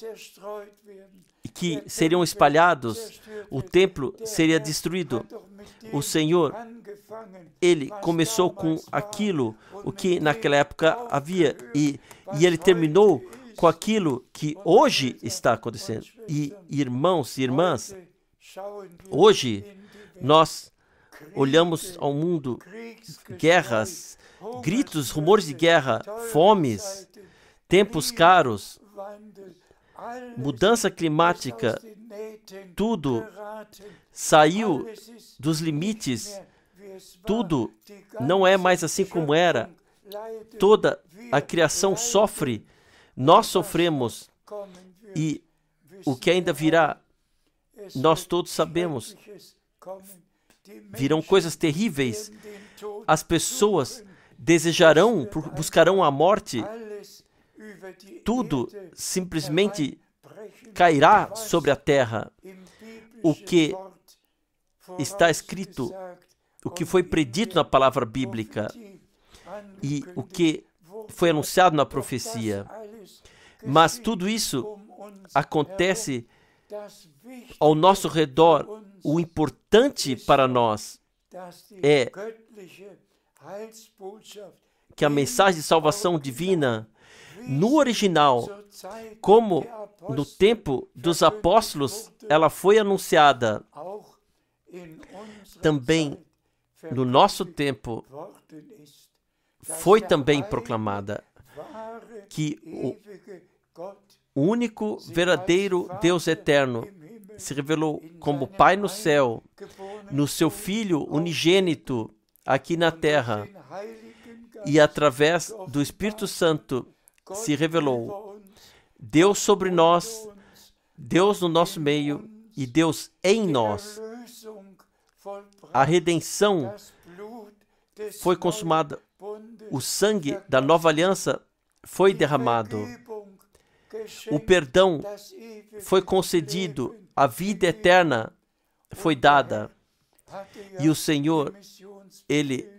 que seriam espalhados, o templo seria destruído. O Senhor, Ele começou com aquilo, o que naquela época havia, e Ele terminou com aquilo que hoje está acontecendo. E irmãos e irmãs, hoje nós olhamos ao mundo, guerras, gritos, rumores de guerra, fomes, tempos caros, mudança climática, tudo saiu dos limites, tudo não é mais assim como era, toda a criação sofre, nós sofremos, e o que ainda virá, nós todos sabemos, virão coisas terríveis, as pessoas desejarão, buscarão a morte, tudo simplesmente cairá sobre a terra. O que está escrito o que foi predito na palavra bíblica e o que foi anunciado na profecia. Mas tudo isso acontece ao nosso redor. O importante para nós é que a mensagem de salvação divina, no original, como no tempo dos apóstolos, ela foi anunciada, também no nosso tempo foi também proclamada, que o único verdadeiro Deus eterno se revelou como Pai no céu, no seu Filho unigênito aqui na terra, e através do Espírito Santo se revelou Deus sobre nós, Deus no nosso meio e Deus em nós. A redenção foi consumada, o sangue da nova aliança foi derramado, o perdão foi concedido, a vida eterna foi dada. E o Senhor, Ele,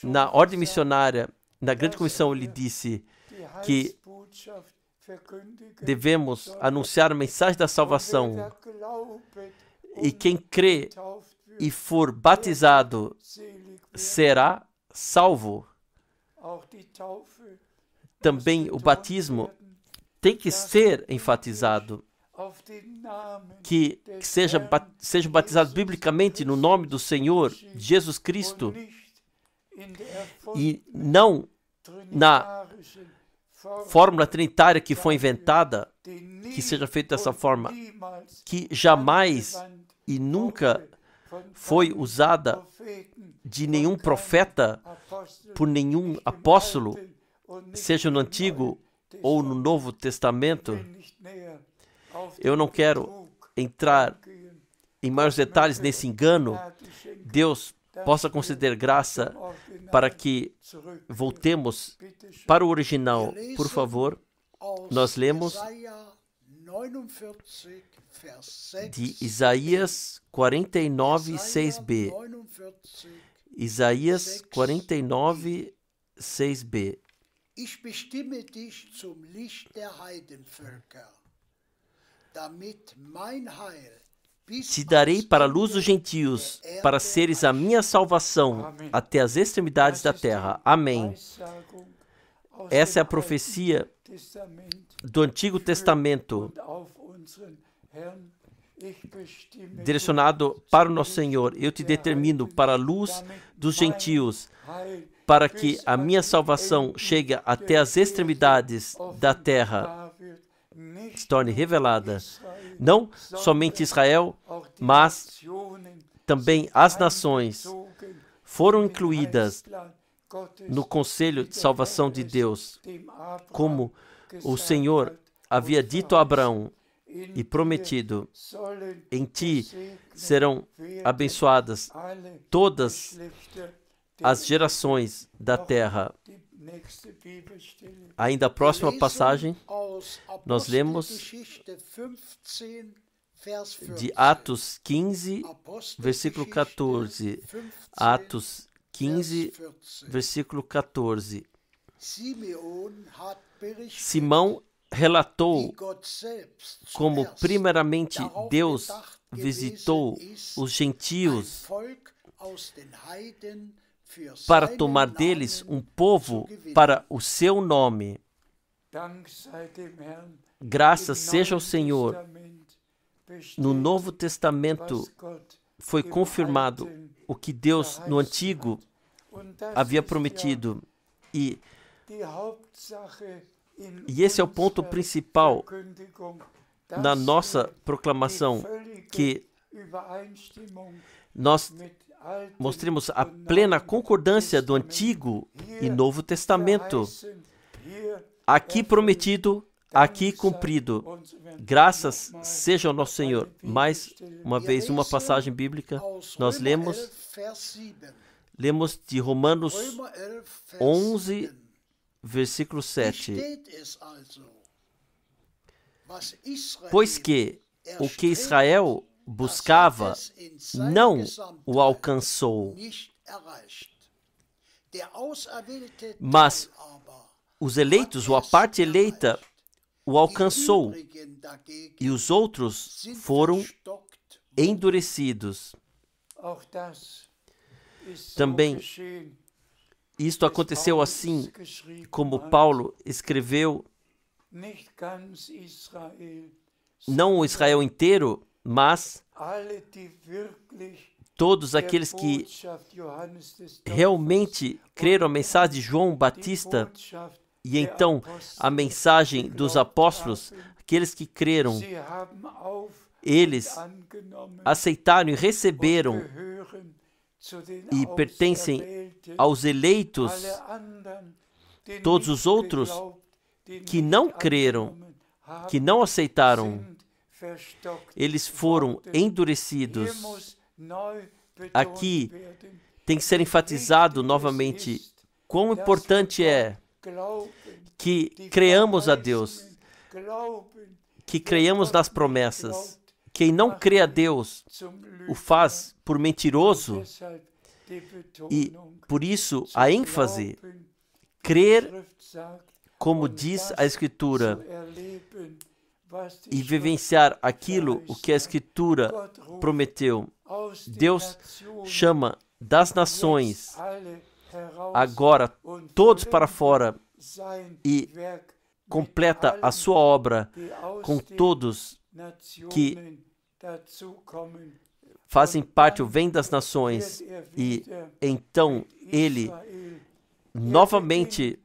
na ordem missionária, na grande comissão, Ele disse que devemos anunciar a mensagem da salvação. E quem crê e for batizado será salvo. Também o batismo tem que ser enfatizado, que sejam batizados biblicamente no nome do Senhor Jesus Cristo e não na fórmula trinitária que foi inventada, que seja feito dessa forma, que jamais e nunca foi usada de nenhum profeta, por nenhum apóstolo, seja no Antigo ou no Novo Testamento. Eu não quero entrar em maiores detalhes nesse engano. Deus possa conceder graça para que voltemos para o original. Por favor, nós lemos de Isaías 49, 6b. Isaías 49, 6b. Ich bestimme dich zum Licht der Heidenvölker, damit mein Heil Te darei para a luz dos gentios, para seres a minha salvação até as extremidades da terra. Amém. Essa é a profecia do Antigo Testamento, direcionado para o nosso Senhor. Eu te determino para a luz dos gentios, para que a minha salvação chegue até as extremidades da terra, se torne revelada. Não somente Israel, mas também as nações foram incluídas no conselho de salvação de Deus, como o Senhor havia dito a Abraão e prometido: em ti serão abençoadas todas as gerações da terra. Ainda a próxima passagem, nós lemos de Atos 15, versículo 14. Atos 15, versículo 14. Simão relatou como primeiramente Deus visitou os gentios para tomar deles um povo para o seu nome. Graças seja ao Senhor. No Novo Testamento foi confirmado o que Deus no Antigo havia prometido. E esse é o ponto principal na nossa proclamação, que nós mostremos a plena concordância do Antigo e Novo Testamento. Aqui prometido, aqui cumprido. Graças seja ao nosso Senhor. Mais uma vez, uma passagem bíblica. Nós lemos de Romanos 11, versículo 7. Pois que o que Israel buscava não o alcançou, mas os eleitos, ou a parte eleita, o alcançou, e os outros foram endurecidos. Também isto aconteceu assim, como Paulo escreveu, não o Israel inteiro, mas todos aqueles que realmente creram a mensagem de João Batista, e então a mensagem dos apóstolos, aqueles que creram, eles aceitaram e receberam e pertencem aos eleitos. Todos os outros que não creram, que não aceitaram, eles foram endurecidos. Aqui tem que ser enfatizado novamente quão importante é que creamos a Deus, que creiamos nas promessas. Quem não crê a Deus o faz por mentiroso, e por isso a ênfase, crer como diz a Escritura, e vivenciar aquilo o que a Escritura prometeu. Deus chama das nações agora todos para fora e completa a sua obra com todos que fazem parte ou vêm das nações, e então ele novamente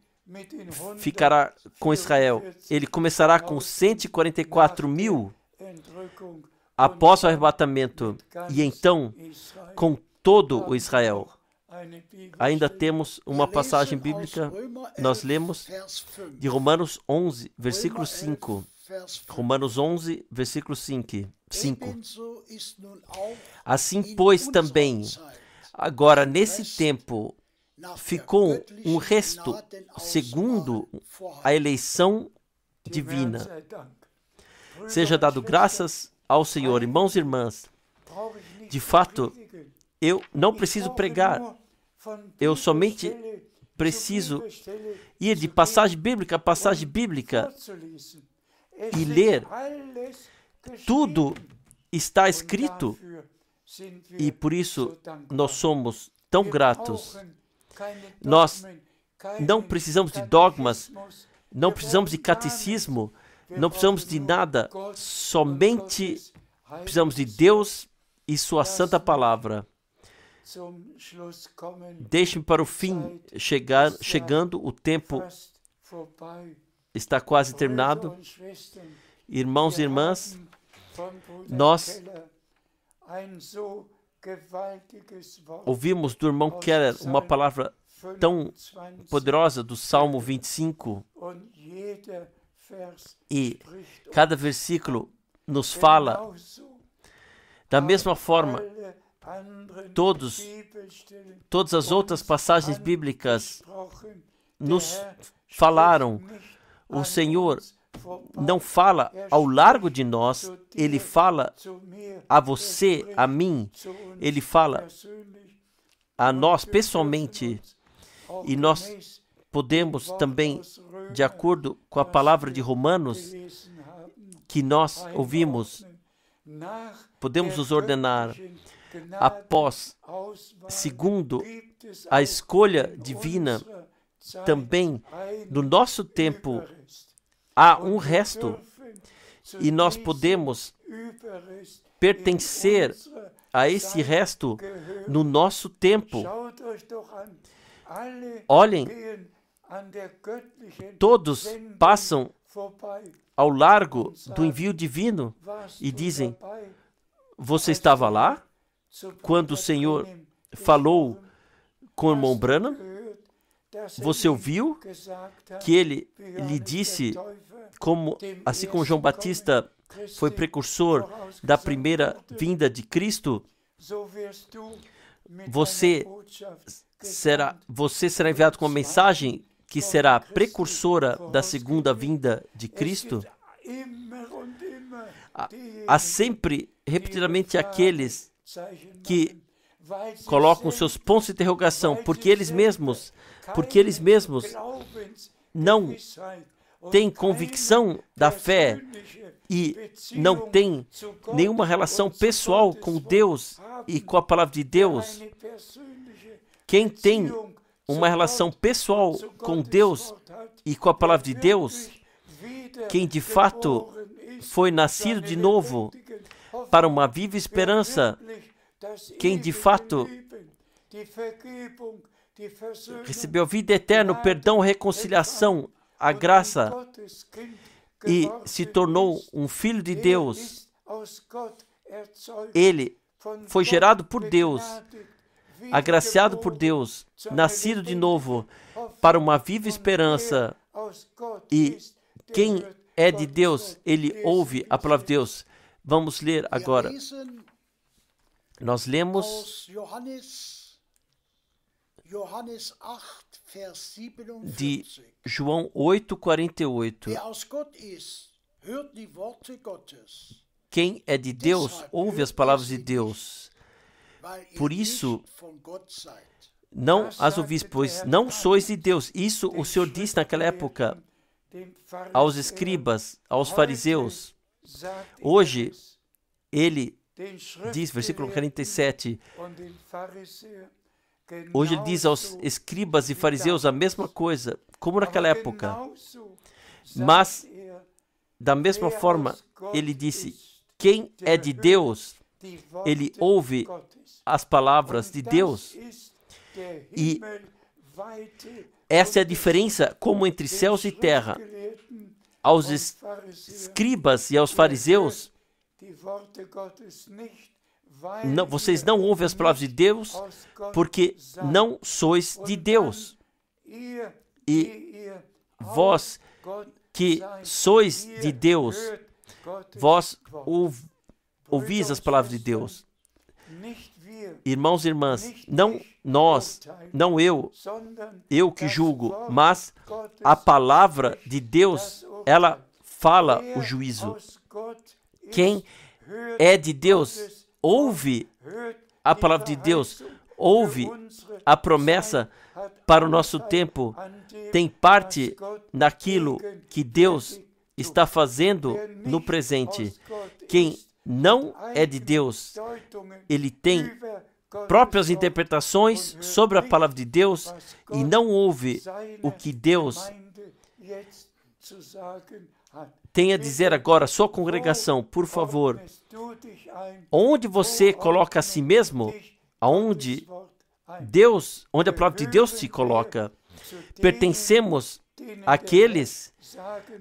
ficará com Israel. Ele começará com 144 mil após o arrebatamento, e então com todo o Israel. Ainda temos uma passagem bíblica, nós lemos de Romanos 11, versículo 5. Romanos 11, versículo 5. Assim, pois, também, agora nesse tempo, ficou um resto segundo a eleição divina. Seja dado graças ao Senhor. Irmãos e irmãs, de fato, eu não preciso pregar. Eu somente preciso ir de passagem bíblica a passagem bíblica e ler. Tudo está escrito, e por isso nós somos tão gratos. Nós não precisamos de dogmas, não precisamos de catecismo, não precisamos de nada, somente precisamos de Deus e sua santa palavra. Deixe-me para o fim chegando, o tempo está quase terminado. Irmãos e irmãs, nós ouvimos do irmão Keller uma palavra tão poderosa do Salmo 25, e cada versículo nos fala da mesma forma. Todas as outras passagens bíblicas nos falaram. O Senhor não fala ao largo de nós, Ele fala a você, a mim, Ele fala a nós pessoalmente, e nós podemos também, de acordo com a palavra de Romanos que nós ouvimos, podemos nos ordenar após, segundo a escolha divina. Também no nosso tempo há um resto, e nós podemos pertencer a esse resto no nosso tempo. Olhem, todos passam ao largo do envio divino e dizem: você estava lá quando o Senhor falou com o irmão Branham? Você ouviu que ele lhe disse, assim como João Batista foi precursor da primeira vinda de Cristo, você será enviado com uma mensagem que será precursora da segunda vinda de Cristo? há sempre, repetidamente, aqueles que colocam seus pontos de interrogação, porque eles mesmos não têm convicção da fé e não têm nenhuma relação pessoal com Deus e com a palavra de Deus. Quem tem uma relação pessoal com Deus e com a palavra de Deus, quem de fato foi nascido de novo para uma viva esperança, quem de fato recebeu vida eterna, o perdão, a reconciliação, a graça e se tornou um filho de Deus, ele foi gerado por Deus, agraciado por Deus, nascido de novo para uma viva esperança. E quem é de Deus, ele ouve a palavra de Deus. Vamos ler agora. Nós lemos de João 8:48. Quem é de Deus, ouve as palavras de Deus. Por isso, não as ouvis, pois não sois de Deus. Isso o Senhor disse naquela época aos escribas, aos fariseus. Hoje, ele diz, versículo 47, hoje ele diz aos escribas e fariseus a mesma coisa, como naquela época. Mas, da mesma forma, ele disse, quem é de Deus, ele ouve as palavras de Deus. E essa é a diferença como entre céus e terra. Aos escribas e aos fariseus, não, vocês não ouvem as palavras de Deus porque não sois de Deus. E vós que sois de Deus, vós ouvis as palavras de Deus. Irmãos e irmãs, não nós, não eu que julgo, mas a palavra de Deus, ela fala o juízo. Quem é de Deus, ouve a palavra de Deus, ouve a promessa para o nosso tempo, tem parte naquilo que Deus está fazendo no presente. Quem não é de Deus, ele tem próprias interpretações sobre a palavra de Deus e não ouve o que Deus tem a dizer agora. Sua congregação, por favor, onde você coloca a si mesmo, onde a palavra de Deus te coloca, pertencemos àqueles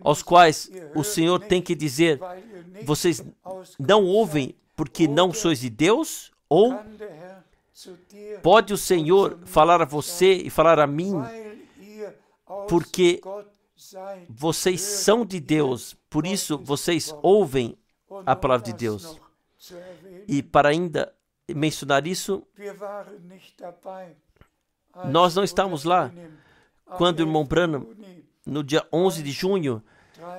aos quais o Senhor tem que dizer, vocês não ouvem porque não sois de Deus? Ou pode o Senhor falar a você e falar a mim porque vocês são de Deus, por isso vocês ouvem a palavra de Deus? E para ainda mencionar isso, nós não estávamos lá quando o irmão Branham, no dia 11 de junho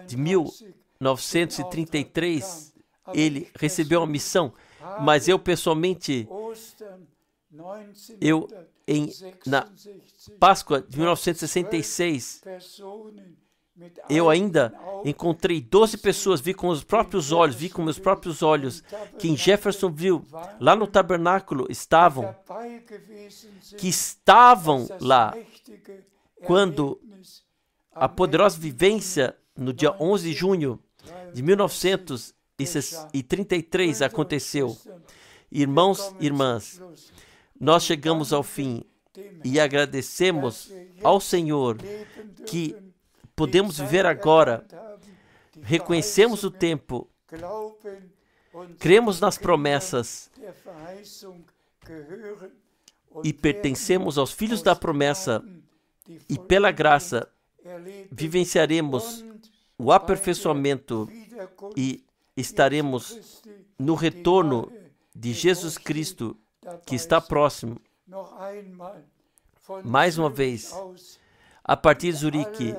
de 1933, ele recebeu uma missão, mas eu pessoalmente, na Páscoa de 1966, eu ainda encontrei 12 pessoas, vi com meus próprios olhos, que em Jeffersonville, lá no tabernáculo, estavam lá, quando a poderosa vivência, no dia 11 de junho de 1933, aconteceu. Irmãos e irmãs, nós chegamos ao fim e agradecemos ao Senhor que podemos viver agora, reconhecemos o tempo, cremos nas promessas e pertencemos aos filhos da promessa e pela graça vivenciaremos o aperfeiçoamento e estaremos no retorno de Jesus Cristo, que está próximo. Mais uma vez, a partir de Zurique,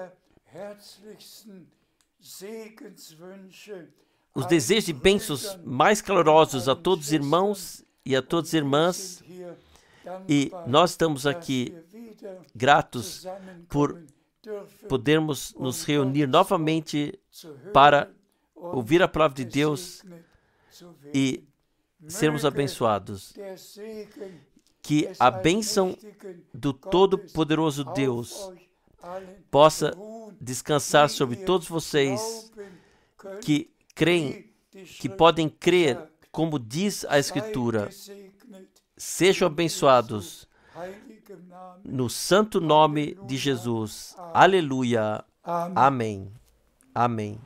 os desejos de bênçãos mais calorosos a todos os irmãos e a todas as irmãs. E nós estamos aqui gratos por podermos nos reunir novamente para ouvir a palavra de Deus e sermos abençoados. Que a bênção do Todo-Poderoso Deus possa descansar sobre todos vocês que creem, que podem crer, como diz a Escritura. Sejam abençoados no santo nome de Jesus. Aleluia. Amém. Amém.